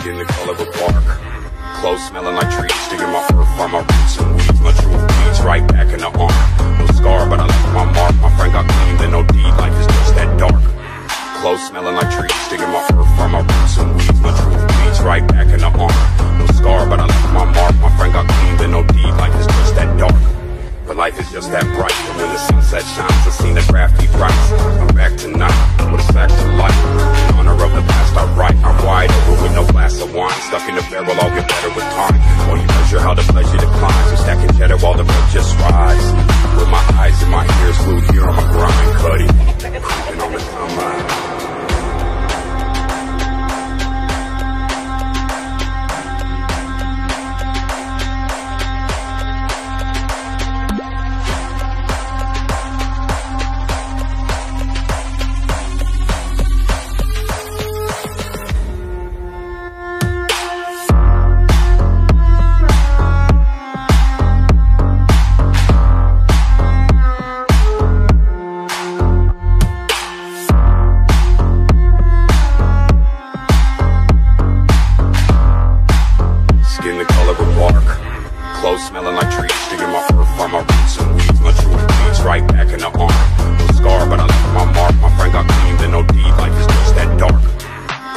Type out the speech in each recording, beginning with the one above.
Skin the color of bark, clothes smelling like trees, digging my earth from my roots and weeds. My true beats right back in the arm. No scar, but I left my mark. My friend got clean, then no deed. Life is just that dark. Clothes smelling like trees, digging my earth from my roots and weeds. My true beats right back in the arm. No scar, but I left my mark. My friend got clean, then no deed. Life is just that dark. But life is just that bright, and when the sunset shines, I seen the crafty rights. I'm back tonight, with a fact to life. In honor of the past I write, I'm wide over with no glass of wine. Stuck in the barrel, I'll get better with time. While you measure how the pleasure declines, I'm stacking cheddar while the road just rise. With my eyes and my ears glued here on my grind, cutty, creeping on the combine. Clothes smelling like trees, digging my earth from my roots and weeds. My true beats right back in the arm. No scar, but I left my mark. My friend got clean, then no deed. Life is just that dark.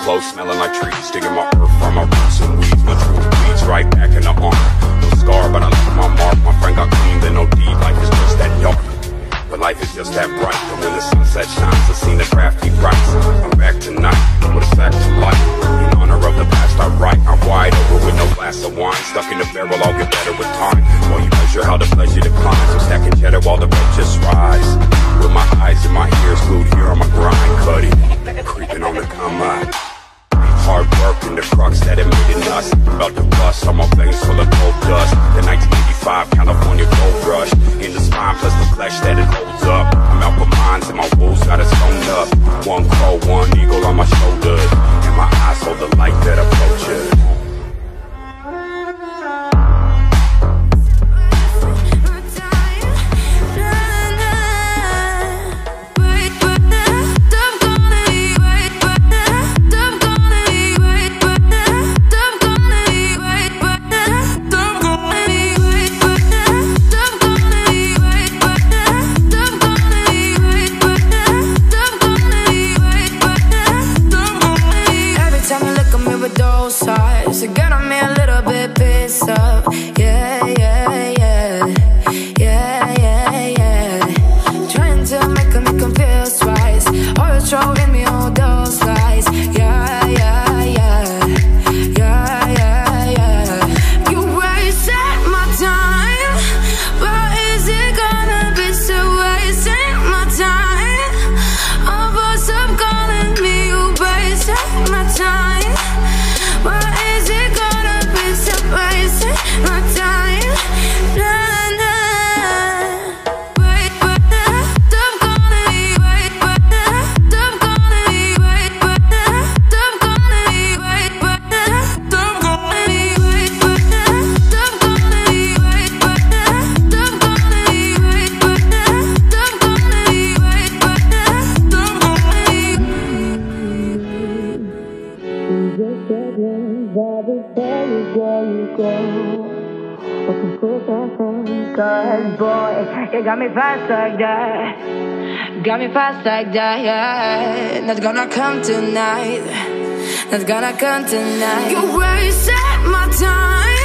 Clothes smelling like trees, digging my earth from my roots and weeds. My true beats right back in the arm. No scar, but I left my mark. My friend got clean, then no deed. Life is just that dark. But life is just that bright, and when the sunset shines, I seen the crafty rights. I'm back tonight, with a fact to life. In honor of the past I write, I'm wide over with no glass of wine. Stuck in the barrel, I'll get better with time. While you measure how the pleasure declines, I'm stacking cheddar while the road just rise. With my eyes and my ears glued here on my grind, cutty, creeping on the combine. Hard work and the crux that it made it nuts. About to bust, all my veins full of gold dust. The 1985 California gold rush. In the spine plus the flesh that it holds up. I'm out for mines and my wolves got it sewn up. One crow, one eagle on my shoulder. And my eyes hold the light that approaches. So get on me a little bit pissed off. Yeah, yeah, yeah. Yeah, yeah, yeah. Trying to make me feel twice. Always throwing me all those lies. Yeah, yeah, yeah. Yeah, yeah, yeah. You wasted my time. But is it gonna be still wasting my time? Oh, but stop calling me. You wasted my time. But is it gonna be still wasting my time? Nah, nah. Wait, but stop calling me. Wait, but stop calling me. Wait, but stop calling me. Wait, but stop calling me. Wait, but stop calling me. Wait, but stop calling me. Wait, but stop calling me. Wait, but stop calling me. Before you go, I can put that thing. Cause boy, you got me fast like that. Got me fast like that, yeah. Not gonna come tonight. Not gonna come tonight. You wasted my time.